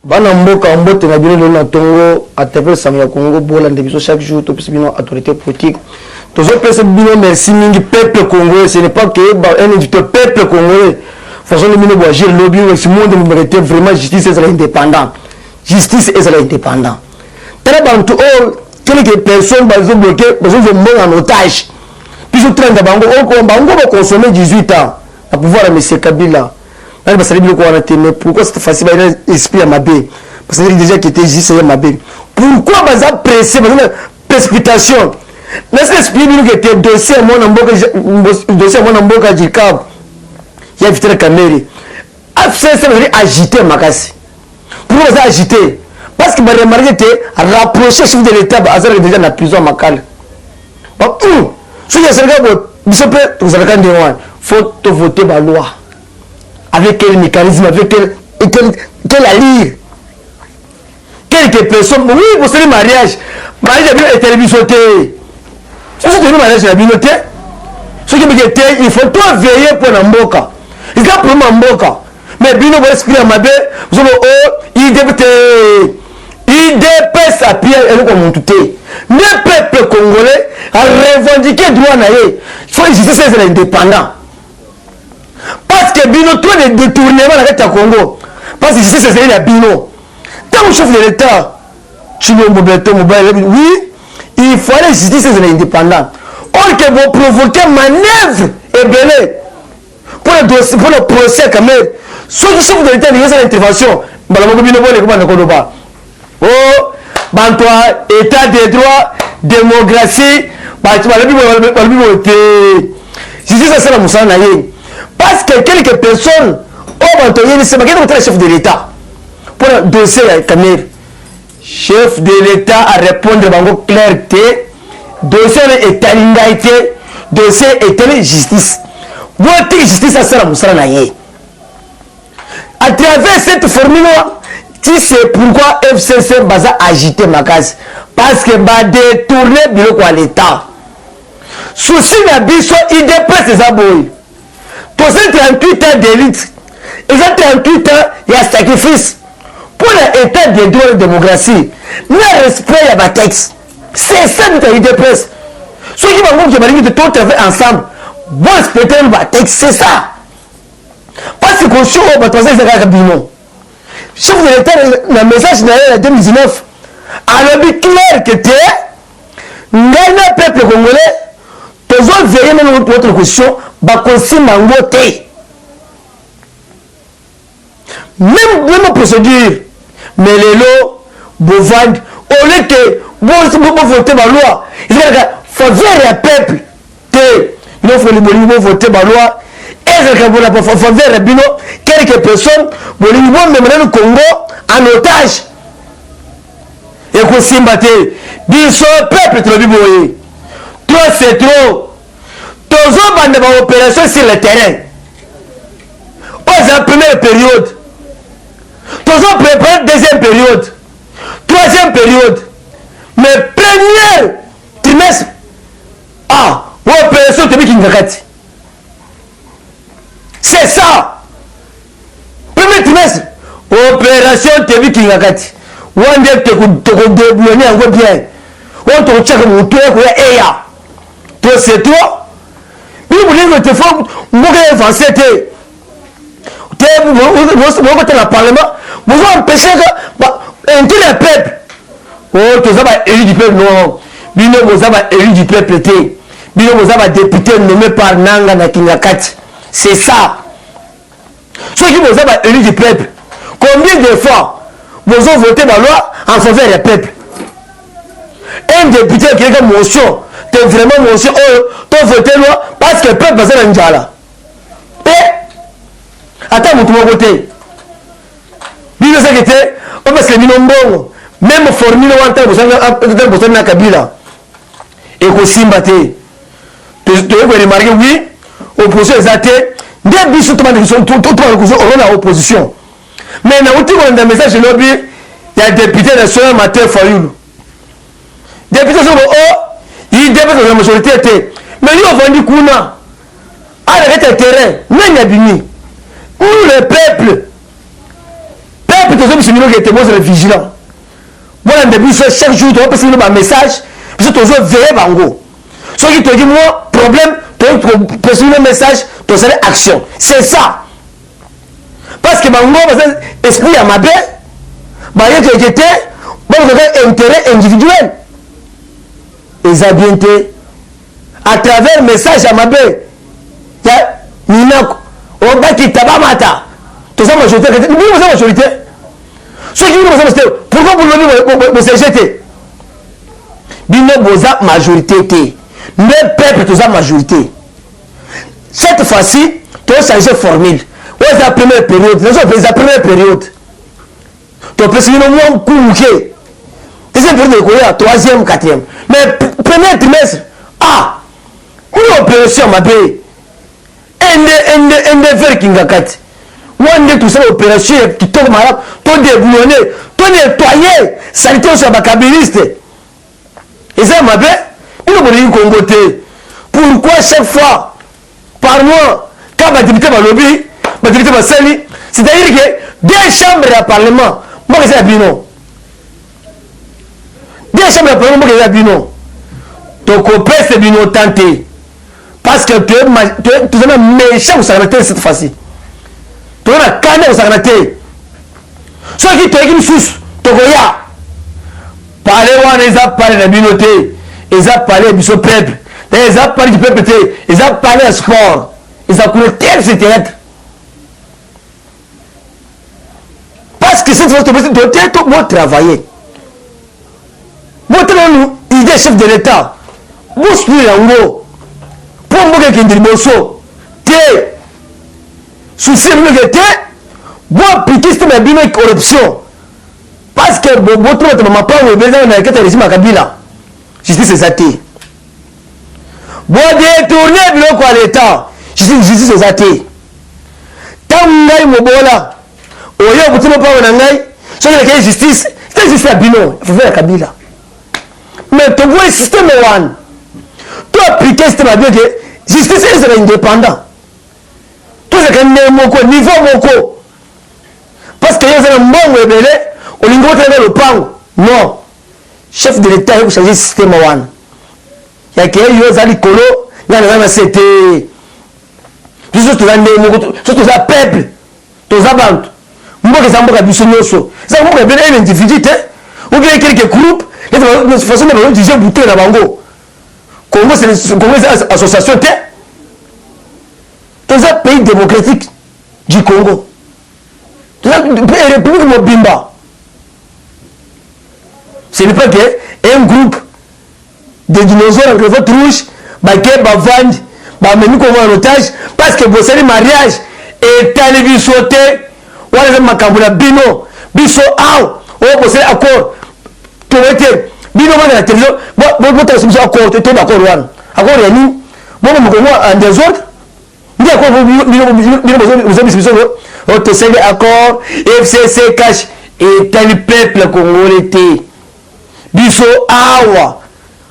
Bana mboka mbote na bino na tongo à travers Samia Congo bola ndebiso chaque jour to bino autorité politique toujours pesa bino merci mingi peuple congolais. Ce n'est pas que un éditeur peuple congolais façon de bino agir lobby ce monde mérite vraiment justice est indépendant, justice est indépendant. Très bantu oh quelques personnes ont bloqué besoin de mort en otage puis je train de bango va consommer 18 ans à pouvoir monsieur Kabila. Pourquoi c'est facile d'esprit à ma baie? Parce que déjà qui était juste à ma baie. Pourquoi vous avez pressé, vous avez précipitation? N'est-ce que l'esprit qui était dossier à mon amboka du câble? Il y a vite la caméra. Après ça, vous avez agité ma casse. Pourquoi vous avez agité? Parce que vous avez remarqué que rapprocher le chef de l'État, vous avez déjà dans la prison à Makal. Si vous avez dit, il faut voter la loi. Avec quel mécanisme, avec quelle allure. Quelques personnes, oui, vous savez, mariage est télévision. Si vous avez un mariage, ce qui est il faut tout veiller pour l'amboka. Il y a pour l'amboka. Mais bien, vous expliquez à ma belle, vous avez IDP s'appuie comme tout. Le peuple congolais a revendiqué le droit. Il faut justice c'est indépendant. Parce que Bino, tout le détournement avec le Congo. Parce que c'est la Bino. Tant que chef de l'État, oui, il faut la justice c'est indépendant. Or que vous provoquez manœuvre et belé pour le procès quand même. Soit le chef de l'État il y a l'intervention. Oh, bantois, état de droit, démocratie, justice c'est la moussa naïe. Parce que quelques personnes ont entendu c'est le chef de l'État pour le dossier à Cameroun. Chef de l'État à répondre à clarté, dossier est à l'indalité, dossier est à la justice. Votre justice à la moussa naïe. À travers cette formule, tu sais pourquoi FCC va agiter ma case. Parce que va détourner le bureau à l'État. Souci n'a biso, il dépasse les abois. Pour ces 38 ans d'élite, ils ont 38 ans, il y a sacrifice. Pour l'état de droit de démocratie, le respect à la texte. C'est ça notre idée presse. Ceux qui vont de tout travailler ensemble, vont respecter le texte, c'est ça. Parce que quand on va passer ces rabinons, chef de l'État, le message de 2019, alors il est clair que tu es, le peuple congolais, tu as veillé même votre question, même procédure mais les lots bovand au lieu que vous votez ma loi il faut faire un peuple il faut voter ma loi et il faut faire quelques personnes vont mener le Congo en otage et qu'on s'y batte biso peuple trop c'est trop. Tous les opérations sur le terrain. Aux la première période. Tous préparent la deuxième période. Troisième période. Mais première trimestre. Ah, opération de Kingakat. C'est ça. Premier trimestre. Opération de Kingakat. On dit que tu débrouiller encore bien. On te check mon tour et ya. Toi c'est toi. Vous voulez que tu fasses un avancé, vous votez le Parlement, vous empêchez que le peuple. Oh, tu as élu du peuple, non. Vous avez élu du peuple, vous avez député nommé par Nanga Nakingakat. C'est ça. Ceux qui vous avez élu du peuple, combien de fois vous avez voté la loi en faveur du peuple? Un député qui a une motion. C'est vraiment mon chien, tu as voté loi parce que le peuple va se rendre. Et attends, vous pouvez voter. Vous savez que parce que nous même formule vous avez na Kabila. Et que Simbaté. Tu veux remarquer, oui, opposition est athée. Des bisous, tout le opposition. Mais dans le message de lobby, il y a des députés de Soya Maté Fayoulou. Députés sont il dépasse la majorité. Mais nous avons vendu Kouna. Arrêtez le terrain. Nous, le peuple. peuple tous les bino qui était moi vigilant moi on début chaque jour tu vas passer un message puis tu vas veiller bango ceux qui te disent moi problème tu vas passer un message tu vas action c'est ça parce que bango esprit à ma belle bah il y a été bon intérêt individuel et ça bien été à travers message à ma belle il y a Ninako on va quitter Tabamata tout ça majorité nous sommes majorité ceux qui nous sommes majorité pourquoi vous nous jeter bino boza majorité mais peuple tout ça majorité cette fois-ci tu as changé formule ouais la première période la première période tu peux signer moins couché deuxième période quoi troisième quatrième mais premier trimestre ah une opération ma belle un faire kingakati wande tout ça opération qui tombe malade tout déboulonné tout nettoyer sanitaire sur bakabiliste et ça ma belle il faut dire Congoté pourquoi chaque fois par mois quand ma député va lobby ma député va sali c'est-à-dire que deux chambres de parlement moi que c'est bino deux chambres de parlement moi que c'est bino donc on peut c'est bino tenté parce que tu es méchant au Sagrate cette fois-ci. Tu es un canet au Sagrate. Ceux qui te disent sous, tu es parler ils ont parlé de la communauté, ils ont parlé du peuple, ils ont parlé du peuple, ils ont parlé de sport, ils ont connecté ce théâtre. Parce que cette fois-ci, tu dois travailler. Votre idée chef de l'État, vous suivez en gros. Pour moi qui est bosso te souci que te bon appliquer cette bino corruption parce que votre maman pas au besoin de que régime Kabila justice c'est ça te bon détourner biloko à l'état justice c'est ça te tant ngai mobola oyo butimo pa na ngai so que justice c'est justice à bino il faut faire Kabila mais tu vois système one tu appliquer cette bien que justice est indépendant tout ce que n'est niveau moko parce que y a un bon rebelle au lingo de le pan non chef de l'état il faut changer système one il y a que yo zali kolo na c'était juste tout tout ça peuple tout ça bantu mboka za mboka biso nyoso ça mboka bien un individu ou bien quelques groupes de façon de dire bouter na bango Congo c'est une association c'est un pays démocratique du Congo c'est la République Mobimba ce n'est pas qu'un groupe de dinosaures avec le vote rouge qui va vendre en otage parce que vous savez mariage et télévisionné ou les macambula bino biso ou vous savez accord tu vois bino la télévision vous avez accord tu es d'accord accord ya ni moi en désordre ni accord vous avez accord FCC cash et tel peuple congolais biso awa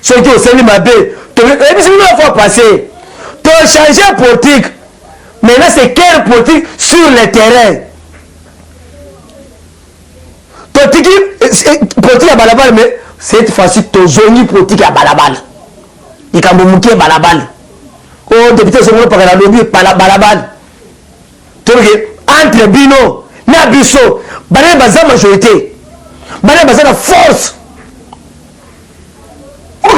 ceux qui ont salué ma belle tu as fois passé tu as changé politique maintenant c'est quelle politique sur le terrain politique à balabal mais cette fois-ci tu as politique à balabal il a mouké balabal oh député c'est moi par la lobby balabal tu vois entre bino na biso bana baza majorité bana baza la force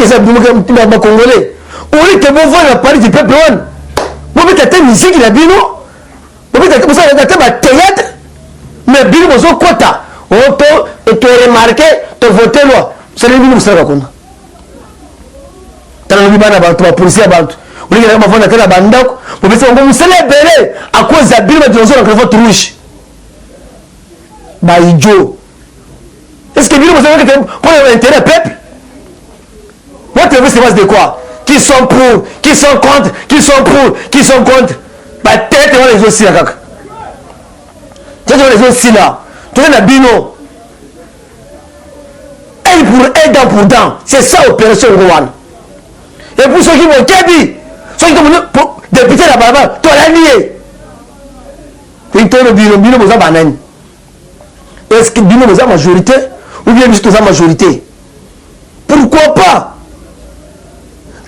que ça me congolais on est que bon voir la partie du peuple on peut être musique la bino on peut être ça théâtre mais bino bozo quota on te remarqué te voter loi c'est le bino ça raconte tana bibana ba to policier ba on est vraiment vendre la bandako on peut on vous célébrer à cause de bino de zone que vote rouge ba idiot est-ce que bino bozo que pour l'intérêt peuple. Votre avis c'est de quoi? Qui sont pour, qui sont contre, qui sont pour, qui sont contre. Bah tête on les aussi là kaka. Tu vois les aussi là. Tu vois la bino. Un pour un, dent pour dent. C'est ça l'opération Rwanda. Et pour ceux qui vont Kébi, ceux qui vont député la barbe, toi la nier. Puis toi le bino vous a banane. est-ce que bino la majorité ou bien juste la majorité? Pourquoi pas?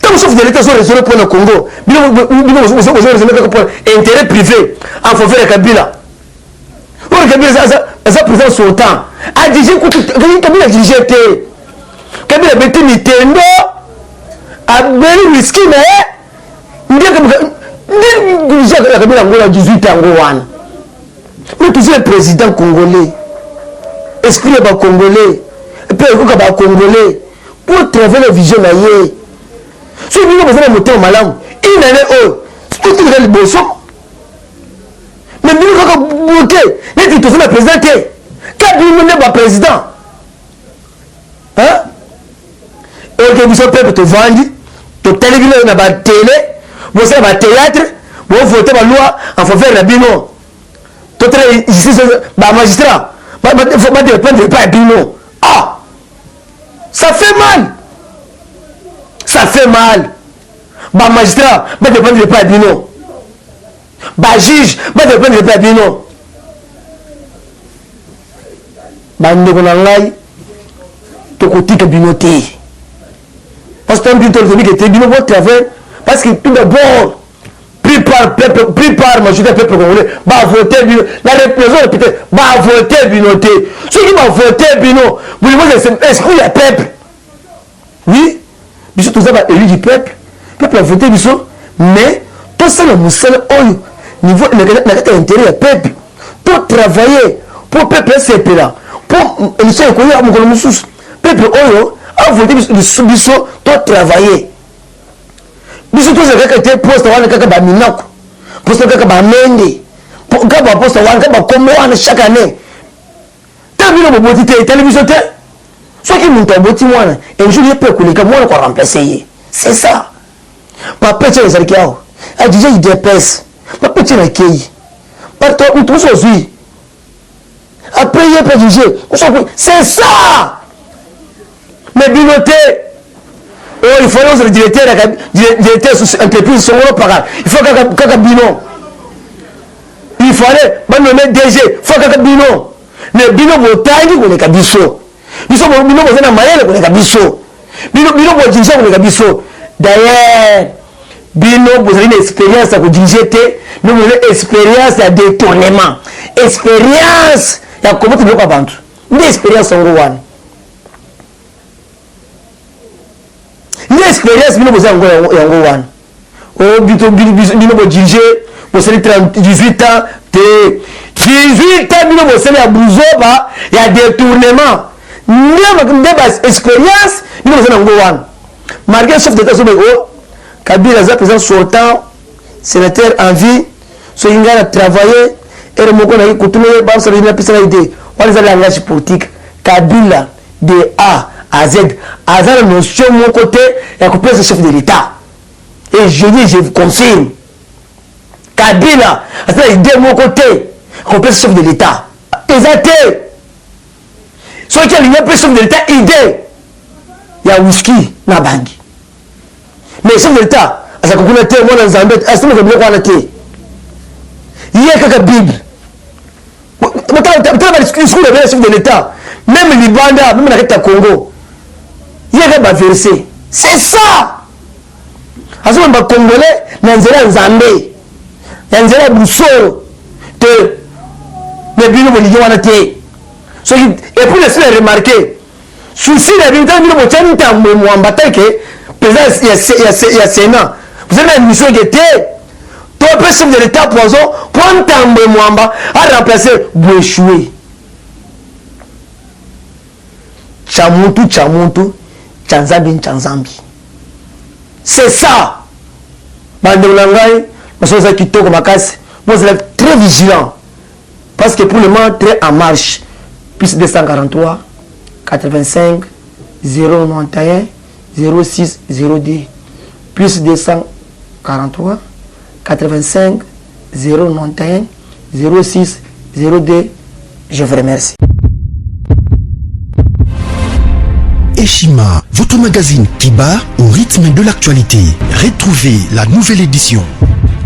Tant que chef de l'État sont raisonnés pour le Congo, bino sont raisonnés pour intérêt privé en faveur de Kabila. Ou Kabila ça présent son temps. A dirigé Kabila dirigé Kabila bête Nintendo a belle risqué mais Kabila Angola 18 ans. Mais toujours le président congolais, esprit de congolais, peuple congolais, pour travailler la vision naïe. Si vous avez besoin de monter au malam, il en est eux. Tout est dans le bon son. Mais nous avons voté, nous avons fait le président. Quand nous n'avons pas président, hein? Et que vous êtes peuple te vendre, te télévision, on a la télé, vous avez le théâtre, vous votez la loi en faveur de la bino. Magistrat, il faut pas dépendre pas Bino. Ah, ça fait mal. Ça fait mal. Magistrat, il faut dépendre pas Bino. Juge, il faut dépendre pas Bino. Ndeko tokotika Bino te. Parce que tu Bino pour travailler parce que tout d'abord pris par majorité peuple congolais va voter Bino la représentation peut-être va voter Bino te ceux qui vont voter Bino vous est-ce qu'il y a peuple oui biso tous ça va élu du peuple a voté biso mais tout ça le muscle oyo niveau na intérêt ya peuple pour travailler pour peuple c'est là pour ils sont connus à mon mususu peuple oyo a voté biso pour travailler biso tous kaka te poste wana kaka ba minako poste kaka ba mende kaka poste wana kaka ba kombo wana chaque année ta bino boboti te télévision te soki muntu aboti mwana un jour il peut koleka mwana ko remplacer c'est ça papa tche ezalaki awo a déjà il dépasse papa tche na kei partout tout ça aussi après il peut juger c'est ça mais binoté. Oh, il faut que le directeur entreprise soit par il faut que Bino. Il fallait nommer DG, il faut que Bino. Mais Bino Botangi pour les Kabiso. Bino Bozana Mayele pour les Kabiso. Bino Bodinja pour les Kabiso. D'ailleurs, Bino vous avez une expérience à vous diriger, nous avons une expérience à détournement. Expérience, il y a comment tu veux pas vendre. Une expérience en Rwanda. L'expérience bino boza yango wana o bino bo dirige bo seli 18 ans te 18 ans bino bo seli ya buzoba ya détournement ndeba expérience bino boza yango wana malgré chef d'état so beko Kabila za président sortant sénateur en vie so inga na travailler et moko na kutume ba so na pisa idée wala za langage politique Kabila de A à Z, à la notion de mon côté, il y a le chef de l'État. Et je dis, je vous confirme, Kabila, à de mon côté, il y a le chef de l'État. Exactement. Ceux qui ont le chef de l'État, idée, il y a whisky, na bangi. Mais le chef de l'État, à sa communauté, moi dans Zambie, à ce moment-là, il y a quelques Bible. Tu as le chef de l'État, même l'Ibanda, même la Congo. Il y a des versets. C'est ça. Parce que les Congolais, Nanzela Nzambe, Nanzela Boussoro, les bino bolivien wana te. Et pour laisser remarquer, souci la vérité, bino botiani tambo mwambata que président il y a Sénat. Vous avez une mission qui était toi chef de l'État poison pour un tambo mwamba à remplacer Bouéchoué. Chamuntu. Chanzambi. C'est ça. Bandoulangai, vous êtes très vigilant. Parce que pour le moment, très en marche. Plus 243, 85, 091, 06, 02. Plus 243, 85, 091, 06, 02. Je vous remercie. Eshima, votre magazine qui bat au rythme de l'actualité. Retrouvez la nouvelle édition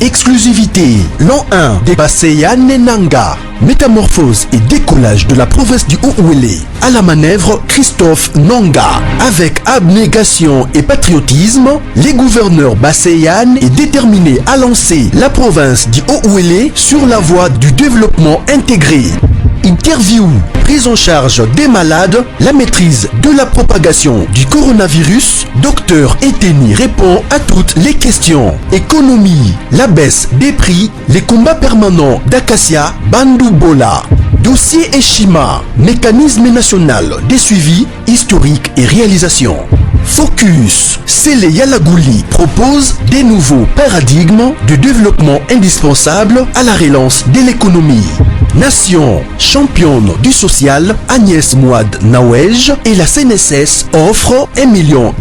Exclusivité. L'an 1 des Basseyane Nanga. Métamorphose et décollage de la province du Haut-Ouélé. À la manœuvre, Christophe Nanga. Avec abnégation et patriotisme, les gouverneurs Basseyane est déterminé à lancer la province du Haut-Ouélé sur la voie du développement intégré. Interview, prise en charge des malades, la maîtrise de la propagation du coronavirus. Dr Eteni répond à toutes les questions. Économie, la baisse des prix, les combats permanents d'Acacia, Bandou Bola. Dossier Eshima, mécanisme national des suivis historiques et réalisations. Focus, Sele Yalagouli propose des nouveaux paradigmes de développement indispensables à la relance de l'économie. Nation, championne du social, Agnès Mouad Nawej et la CNSS offrent $1 million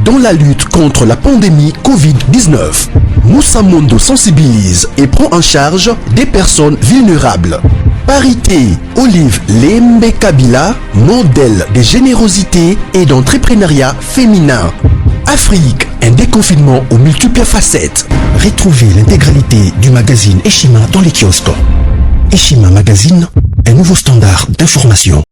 dans la lutte contre la pandémie Covid-19. Moussa Mondo sensibilise et prend en charge des personnes vulnérables. Parité, Olive Lembe Kabila, modèle de générosité et d'entrepreneuriat féminin. Afrique, un déconfinement aux multiples facettes. Retrouvez l'intégralité du magazine Eshima dans les kiosques. Eshima Magazine, un nouveau standard d'information.